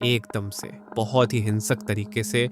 एकदम से बहुत ही हिंसक तरीके से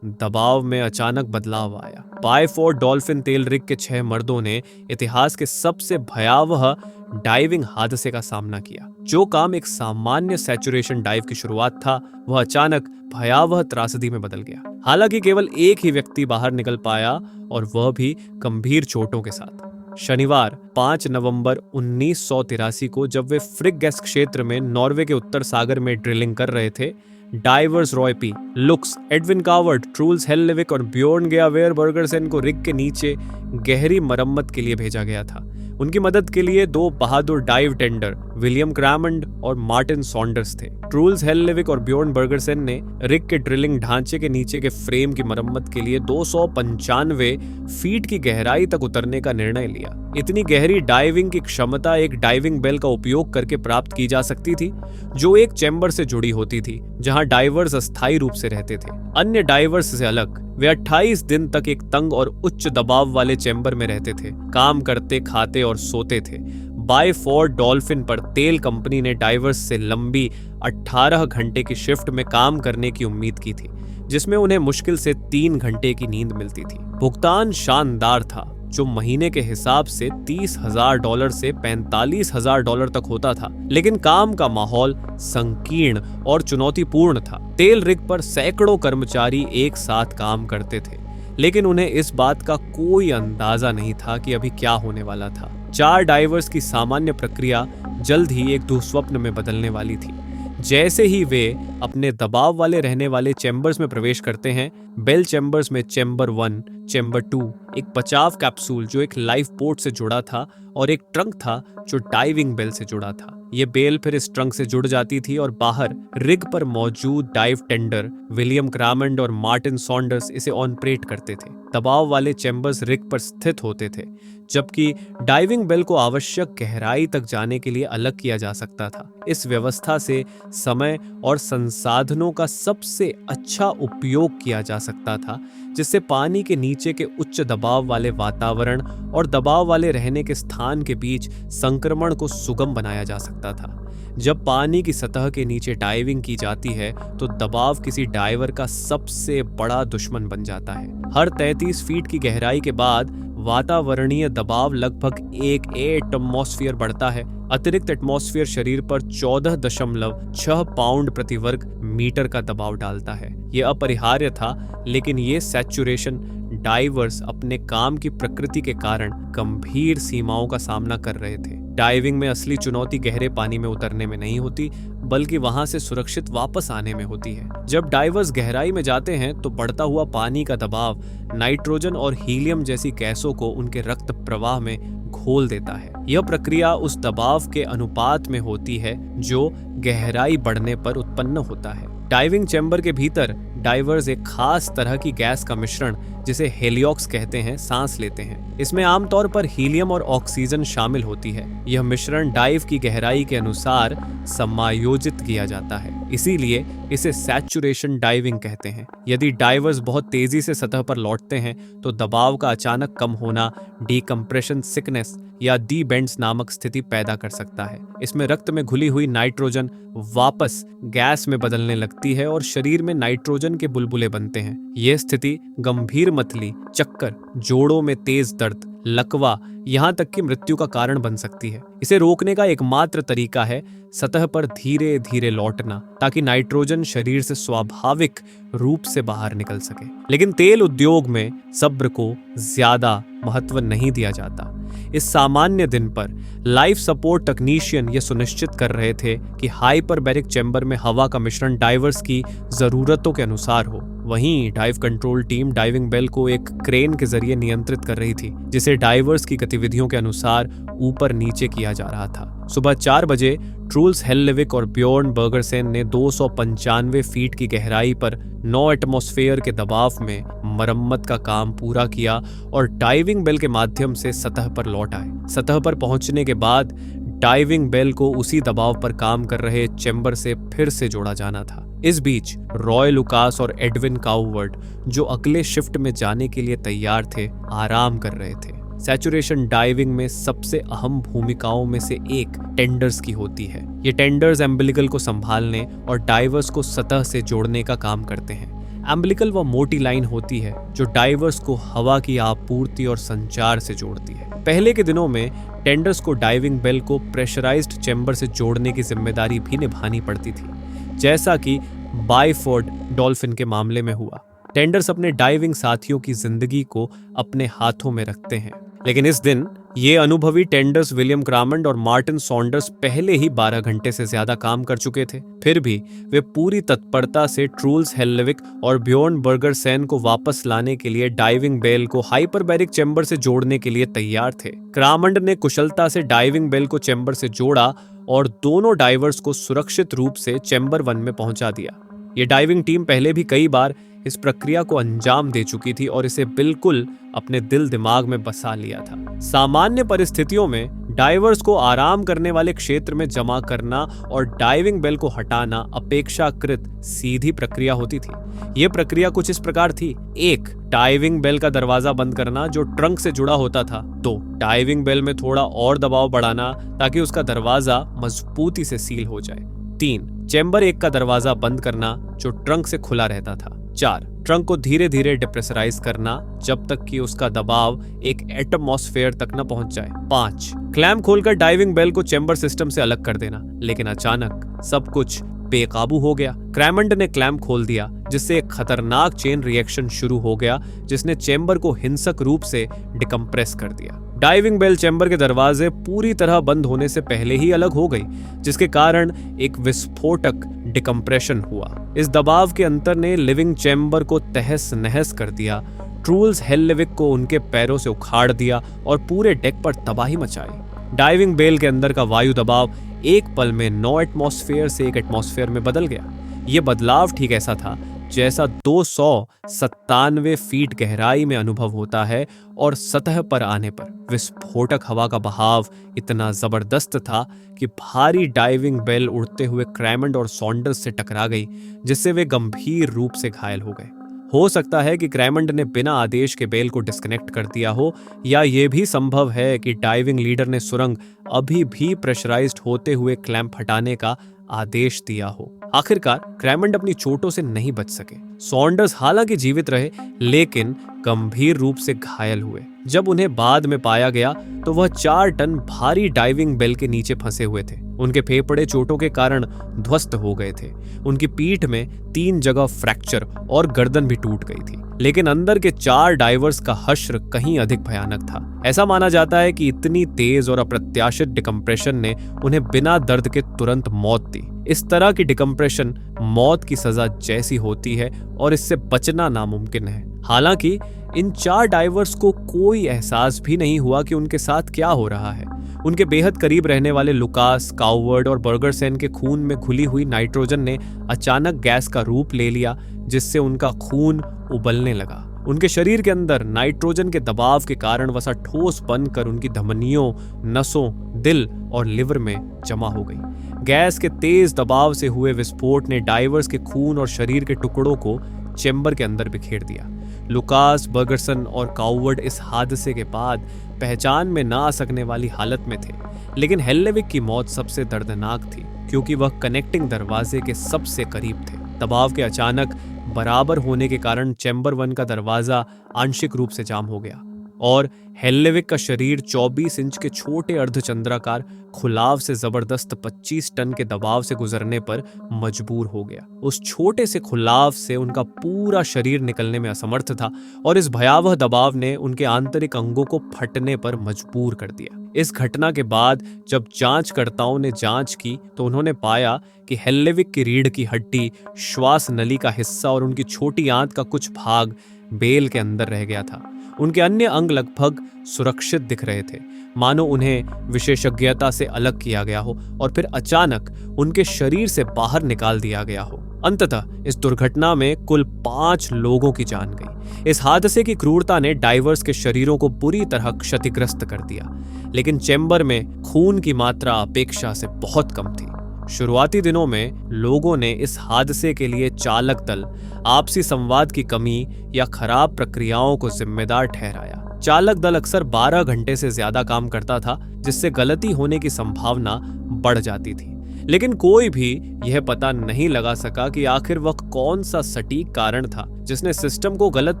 दबाव में अचानक बदलाव आया। बायफोर डॉल्फिन तेल रिग के 6 मर्दों ने इतिहास के सबसे भयावह डाइविंग हादसे का सामना किया। जो काम एक सामान्य सैचुरेशन डाइव की शुरुआत था, वह अचानक भयावह त्रासदी में बदल गया। हालांकि केवल एक ही व्यक्ति बाहर निकल पाया, और वह भी गंभीर चोटों के साथ। शनिवार 5 नवंबर 1983 को जब वे फ्रिग गैस क्षेत्र में नॉर्वे के उत्तर सागर में ड्रिलिंग कर रहे थे, डाइवर्स रॉय पी, लुक्स, एडविन कावर्ट, ट्रूल्स हेललेविक और ब्योर्न गेयावेयर बर्गरसेन को रिग के नीचे गहरी मरम्मत के लिए भेजा गया था। उनकी मदद के लिए 2 बहादुर डाइव टेंडर विलियम क्रैमंड और मार्टिन सॉन्डर्स थे। ट्रूल्स हेललेविक और ब्योर्न बर्गरसेन ने रिग के ड्रिलिंग ढांचे के नीचे के फ्रेम की मरम्मत के लिए 295 फीट की गहराई तक उतरने का निर्णय लिया। इतनी गहरी डाइविंग की क्षमता एक डाइविंग बेल का उपयोग करके प्राप्त की जा सकती थी, जो एक चैम्बर से जुड़ी होती थी, जहां डाइवर्स अस्थायी रूप से रहते थे। अन्य डाइवर्स से अलग वे 28 दिन तक एक तंग और उच्च दबाव वाले चैम्बर में रहते थे, काम करते, खाते और सोते थे। बायफोर डॉल्फिन पर तेल कंपनी ने डाइवर्स से लंबी 18 घंटे की शिफ्ट में काम करने की उम्मीद की थी, जिसमें उन्हें मुश्किल से 3 घंटे की नींद मिलती थी। भुगतान शानदार था, जो महीने के हिसाब से $30,000 से $45,000 तक होता था, लेकिन काम का माहौल संकीर्ण और चुनौतीपूर्ण था। तेल रिग पर सैकड़ों कर्मचारी एक साथ काम करते थे, लेकिन उन्हें इस बात का कोई अंदाजा नहीं था कि अभी क्या होने वाला था। 4 डाइवर्स की सामान्य प्रक्रिया जल्द ही एक दुःस्वप्न में बदलने वाली थी। जैसे ही वे अपने दबाव वाले रहने वाले चैम्बर्स में प्रवेश करते हैं, बेल चैम्बर्स में चैम्बर 1, चैम्बर 2, एक बचाव कैप्सूल जो एक लाइफ बोट से जुड़ा था और एक ट्रंक था जो डाइविंग बेल से जुड़ा था। ये बेल फिर इस ट्रंक से जुड़ जाती थी और बाहर रिग पर मौजूद डाइव टेंडर विलियम क्रामंड और मार्टिन सॉन्डर्स इसे ऑपरेट करते थे। दबाव वाले चैम्बर्स रिग पर स्थित होते थे, जबकि डाइविंग बेल को आवश्यक गहराई तक जाने के लिए अलग किया जा सकता था। इस व्यवस्था से समय और संसाधनों का सबसे अच्छा उपयोग किया जा सकता था, जिससे पानी के नीचे के उच्च दबाव वाले वातावरण और दबाव वाले रहने के स्थान के बीच संक्रमण को सुगम बनाया जा सकता था। जब पानी की सतह के नीचे डाइविंग की जाती है, तो दबाव किसी डाइवर का सबसे बड़ा दुश्मन बन जाता है। हर 33 फीट की गहराई के बाद वातावरणीय दबाव लगभग 1 एटमॉस्फेयर बढ़ता है। अतिरिक्त एटमॉस्फेयर शरीर पर 14.6 पाउंड प्रति वर्ग मीटर का दबाव डालता है। यह अपरिहार्य था, लेकिन ये सैचुरेशन डाइवर्स अपने काम की प्रकृति के कारण गंभीर सीमाओं का सामना कर रहे थे। डाइविंग में असली चुनौती गहरे पानी में उतरने में नहीं होती, बल्कि वहां से सुरक्षित वापस आने में होती है। जब डाइवर्स गहराई में जाते हैं, तो बढ़ता हुआ पानी का दबाव नाइट्रोजन और हीलियम जैसी गैसों को उनके रक्त प्रवाह में घोल देता है। यह प्रक्रिया उस दबाव के अनुपात में होती है जो गहराई बढ़ने पर उत्पन्न होता है। डाइविंग चैम्बर के भीतर डाइवर्स एक खास तरह की गैस का मिश्रण, जिसे हेलियोक्स कहते हैं, सांस लेते हैं। इसमें आमतौर पर हीलियम और ऑक्सीजन शामिल होती है। यह मिश्रण डाइव की गहराई के अनुसार समायोजित किया जाता है, इसीलिए इसे सैचुरेशन डाइविंग कहते हैं। यदि डाइवर्स बहुत तेजी से सतह पर लौटते हैं, तो दबाव का अचानक कम होना डीकम्प्रेशन सिकनेस या डी बेंड्स नामक स्थिति पैदा कर सकता है। इसमें रक्त में घुली हुई नाइट्रोजन वापस गैस में बदलने लगती है और शरीर में नाइट्रोजन के बुलबुले बनते हैं। यह स्थिति गंभीर मतली, चक्कर, जोड़ों में तेज दर्द, लकवा, यहाँ तक कि मृत्यु का कारण बन सकती है। इसे रोकने का एकमात्र तरीका है सतह पर धीरे धीरे लौटना, ताकि नाइट्रोजन शरीर से स्वाभाविक रूप से बाहर निकल सके। लेकिन तेल उद्योग में सब्र को ज्यादा महत्व नहीं दिया जाता। इस सामान्य दिन पर लाइफ सपोर्ट टेक्नीशियन ये सुनिश्चित कर रहे थे कि हाइपरबैरिक चैम्बर में हवा का मिश्रण डाइवर्स की जरूरतों के अनुसार हो। वहीं dive control team diving bell को एक क्रेन के जरिए नियंत्रित कर रही थी, जिसे डाइवर्स की गतिविधियों के अनुसार ऊपर नीचे किया जा रहा था। सुबह 4 बजे ट्रूल्स हेललेविक और ब्योर्न बर्गरसेन ने 295 फीट की गहराई पर 9 एटमॉस्फेयर के दबाव में मरम्मत का काम पूरा किया और डाइविंग बेल के माध्यम से सतह पर लौट आए। सतह पर पहुंचने के बाद डाइविंग बेल को उसी दबाव पर काम कर रहे चैम्बर से फिर से जोड़ा जाना था। इस बीच रॉय लुकास और एडविन काउवर्ट, जो अगले शिफ्ट में जाने के लिए तैयार थे, आराम कर रहे थे। सैचुरेशन डाइविंग में सबसे अहम भूमिकाओं में से एक टेंडर्स की होती है। ये टेंडर्स एम्बिलिकल को संभालने और डाइवर्स को सतह से जोड़ने का काम करते हैं। एम्बिलिकल वह मोटी लाइन होती है जो डाइवर्स को हवा की आपूर्ति और संचार से जोड़ती है। पहले के दिनों में टेंडर्स को डाइविंग बेल को प्रेशराइज्ड चैम्बर से जोड़ने की जिम्मेदारी भी निभानी पड़ती थी, जैसा कि बायफोर्ड डॉल्फिन के मामले में हुआ। टेंडर्स अपने डाइविंग साथियों की जिंदगी को अपने हाथों में रखते हैं, लेकिन इस दिन ये अनुभवी टेंडर्स विलियम क्रामंड और मार्टिन सॉन्डर्स पहले ही 12 घंटे से ज्यादा काम कर चुके थे। फिर भी वे पूरी तत्परता से ट्रूल्स हेल्लेविक और ब्jorn बर्गरसेन को वापस लाने के लिए डाइविंग बेल को हाइपरबैरिक चैम्बर से जोड़ने के लिए तैयार थे। क्रामंड ने कुशलता से डाइविंग बेल को चैम्बर से जोड़ा और दोनों डाइवर्स को सुरक्षित रूप से चैम्बर 1 में पहुंचा दिया। ये डाइविंग टीम पहले भी कई बार इस प्रक्रिया को अंजाम दे चुकी थी और इसे बिल्कुल अपने दिल दिमाग में बसा लिया था। सामान्य परिस्थितियों में डाइवर्स को आराम करने वाले क्षेत्र में जमा करना और डाइविंग बेल को हटाना अपेक्षाकृत सीधी प्रक्रिया होती थी। यह प्रक्रिया कुछ इस प्रकार थी: 1. डाइविंग बेल का दरवाजा बंद करना जो ट्रंक से जुड़ा होता था। 2. डाइविंग बेल में थोड़ा और दबाव बढ़ाना ताकि उसका दरवाजा मजबूती से सील हो जाए। 3. चैम्बर 1 का दरवाजा बंद करना जो ट्रंक से खुला रहता था। 4. ट्रंक को धीरे धीरे डिप्रेशराइज करना जब तक कि उसका दबाव एक एटमॉस्फेयर तक न पहुंच जाए। 5. क्लैम्प खोलकर डाइविंग बेल को चैम्बर सिस्टम से अलग कर देना। लेकिन अचानक सब कुछ बेकाबू हो गया। क्रामंड ने क्लैम्प खोल दिया, जिससे एक खतरनाक चेन रिएक्शन शुरू हो गया जिसने चैम्बर को हिंसक रूप से डिकम्प्रेस कर दिया। डाइविंग बेल चैम्बर के दरवाजे पूरी तरह बंद होने से पहले ही अलग हो गई, जिसके कारण एक विस्फोटक डिकम्प्रेशन हुआ। इस दबाव के अंतर ने लिविंग चैम्बर को तहस नहस कर दिया। ट्रूल्स हेल्लेविक को उनके पैरों से उखाड़ दिया और पूरे डेक पर तबाही मचाई। डाइविंग बेल के अंदर का वायु दबाव एक पल में 9 एटमॉस्फेयर से 1 एटमॉस्फेयर में बदल गया। यह बदलाव ठीक ऐसा था जैसा 297 फीट गहराई में अनुभव होता है और सतह पर आने पर विस्फोटक हवा का बहाव इतना जबरदस्त था कि भारी डाइविंग बेल उड़ते हुए क्रामंड और सॉन्डर्स से टकरा गई, जिससे वे गंभीर रूप से घायल हो गए। हो सकता है कि क्रामंड ने बिना आदेश के बेल को डिस्कनेक्ट कर दिया हो, या यह भी संभव है कि डाइविंग लीडर ने सुरंग अभी भी प्रेशराइज्ड होते हुए क्लैंप हटाने का आदेश दिया हो। आखिरकार क्रामंड अपनी चोटों से नहीं बच सके। सॉन्डर्स हालांकि जीवित रहे, लेकिन गंभीर रूप से घायल हुए। जब उन्हें बाद में पाया गया तो वह 4 टन भारी डाइविंग बेल के नीचे फंसे हुए थे। उनके फेफड़े चोटों के कारण ध्वस्त हो गए थे। उनकी पीठ में 3 जगह फ्रैक्चर और गर्दन भी टूट गई थी। लेकिन अंदर के 4 डाइवर्स का हश्र कहीं अधिक भयानक था। ऐसा माना जाता है कि इतनी तेज और अप्रत्याशित डिकम्प्रेशन ने उन्हें बिना दर्द के तुरंत मौत दी। इस तरह की डिकम्प्रेशन मौत की सजा जैसी होती है और इससे बचना नामुमकिन है। हालांकि इन 4 डाइवर्स को कोई एहसास भी नहीं हुआ कि उनके साथ क्या हो रहा है। उनके बेहद करीब रहने वाले लुकास, काउवर्ड और बर्गरसेन के खून में घुली हुई नाइट्रोजन ने अचानक गैस का रूप ले लिया, जिससे उनका खून उबलने लगा। उनके शरीर के अंदर नाइट्रोजन के दबाव के कारण वसा ठोस बनकर उनकी धमनियों, नसों, दिल और लिवर में जमा हो गई। गैस के तेज दबाव से हुए विस्फोट ने डाइवर्स के खून और शरीर के टुकड़ों को चैम्बर के अंदर बिखेर दिया। लुकास, बर्गरसन और काउवर्ड इस हादसे के बाद पहचान में ना आ सकने वाली हालत में थे, लेकिन हेल्लेविक की मौत सबसे दर्दनाक थी क्योंकि वह कनेक्टिंग दरवाजे के सबसे करीब थे। दबाव के अचानक बराबर होने के कारण चैम्बर 1 का दरवाजा आंशिक रूप से जाम हो गया और हेल्लेविक का शरीर 24 इंच के छोटे अर्धचंद्राकार खुलाव से जबरदस्त 25 टन के दबाव से गुजरने पर मजबूर हो गया। उस छोटे से खुलाव से उनका पूरा शरीर निकलने में असमर्थ था और इस भयावह दबाव ने उनके आंतरिक अंगों को फटने पर मजबूर कर दिया। इस घटना के बाद जब जांचकर्ताओं ने जांच की तो उन्होंने पाया कि हेल्लेविक की रीढ़ की हड्डी, श्वास नली का हिस्सा और उनकी छोटी आंत का कुछ भाग बेल के अंदर रह गया था। उनके अन्य अंग लगभग सुरक्षित दिख रहे थे, मानो उन्हें विशेषज्ञता से अलग किया गया हो और फिर अचानक उनके शरीर से बाहर निकाल दिया गया हो। अंततः इस दुर्घटना में कुल 5 लोगों की जान गई। इस हादसे की क्रूरता ने डाइवर्स के शरीरों को बुरी तरह क्षतिग्रस्त कर दिया, लेकिन चैम्बर में खून की मात्रा अपेक्षा से बहुत कम थी। शुरुआती दिनों में लोगों ने इस हादसे के लिए चालक दल, आपसी संवाद की कमी या खराब प्रक्रियाओं को जिम्मेदार ठहराया, चालक दल अक्सर 12 घंटे से ज्यादा काम करता था, जिससे गलती होने की संभावना बढ़ जाती थी। लेकिन कोई भी यह पता नहीं लगा सका कि आखिर वह कौन सा सटीक कारण था जिसने सिस्टम को गलत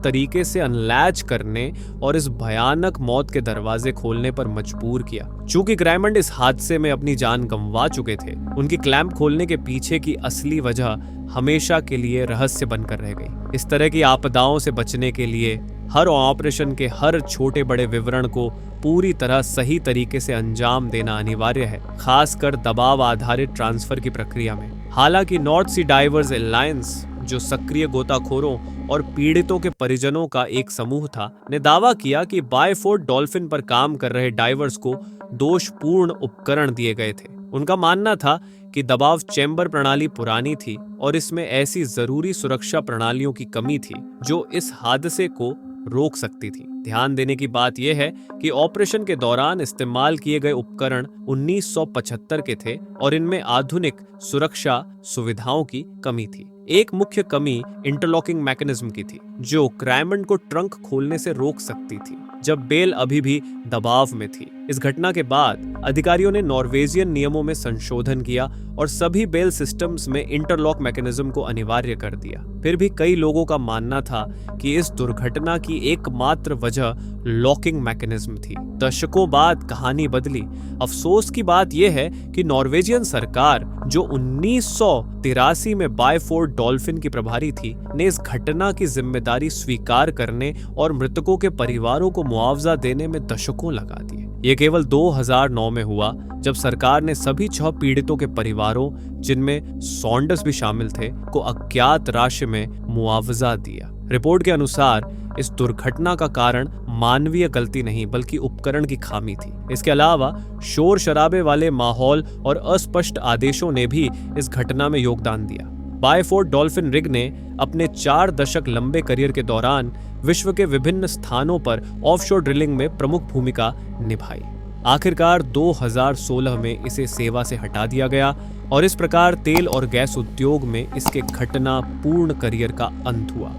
तरीके से अनलैच करने और इस भयानक मौत के दरवाजे खोलने पर मजबूर किया। चूंकि ग्राइमंड इस हादसे में अपनी जान गंवा चुके थे, उनकी क्लैंप खोलने के पीछे की असली वजह हमेशा के लिए रहस्य बनकर रह गई। इस तरह की आपदाओं से बचने के लिए हर ऑपरेशन के हर छोटे बड़े विवरण को पूरी तरह सही तरीके से अंजाम देना अनिवार्य है, खासकर दबाव आधारित ट्रांसफर की प्रक्रिया में। हालांकि नॉर्थ सी डाइवर्स अलायंस, जो सक्रिय गोताखोरों और पीड़ितों के परिजनों का एक समूह था, ने दावा किया कि बायफोर्ड डॉल्फिन पर काम कर रहे डाइवर्स को दोषपूर्ण उपकरण दिए गए थे। उनका मानना था कि दबाव चैम्बर प्रणाली पुरानी थी और इसमें ऐसी जरूरी सुरक्षा प्रणालियों की कमी थी जो इस हादसे को रोक सकती थी। ध्यान देने की बात यह है कि ऑपरेशन के दौरान इस्तेमाल किए गए उपकरण 1975 के थे और इनमें आधुनिक सुरक्षा सुविधाओं की कमी थी। एक मुख्य कमी इंटरलॉकिंग मैकेनिज्म की थी, जो क्राइमंड को ट्रंक खोलने से रोक सकती थी जब बेल अभी भी दबाव में थी। इस घटना के बाद अधिकारियों ने नॉर्वेजियन नियमों में संशोधन किया और सभी बेल सिस्टम्स में इंटरलॉक मैकेनिज्म को अनिवार्य कर दिया। फिर भी कई लोगों का मानना था कि इस दुर्घटना की एकमात्र वजह लॉकिंग मैकेनिज्म थी। दशकों बाद कहानी बदली। अफसोस की बात यह है कि नॉर्वेजियन सरकार, जो 1983 में बायफोर्ड डॉल्फिन की प्रभारी थी, ने इस घटना की जिम्मेदारी स्वीकार करने और मृतकों के परिवारों को मुआवजा देने में दशकों लगा दिए। ये केवल 2009 में हुआ, जब सरकार ने सभी 6 पीड़ितों के परिवारों, जिनमें सॉन्डर्स भी शामिल थे, को अज्ञात राशि में मुआवजा दिया। रिपोर्ट के अनुसार इस दुर्घटना का कारण मानवीय गलती नहीं बल्कि उपकरण की खामी थी। इसके अलावा शोर शराबे वाले माहौल और अस्पष्ट आदेशों ने भी इस घटना में योगदान दिया। बायफोर्ड डॉल्फिन रिग ने अपने 4 दशक लंबे करियर के दौरान विश्व के विभिन्न स्थानों पर ऑफशोर ड्रिलिंग में प्रमुख भूमिका निभाई। आखिरकार 2016 में इसे सेवा से हटा दिया गया और इस प्रकार तेल और गैस उद्योग में इसके घटनापूर्ण करियर का अंत हुआ।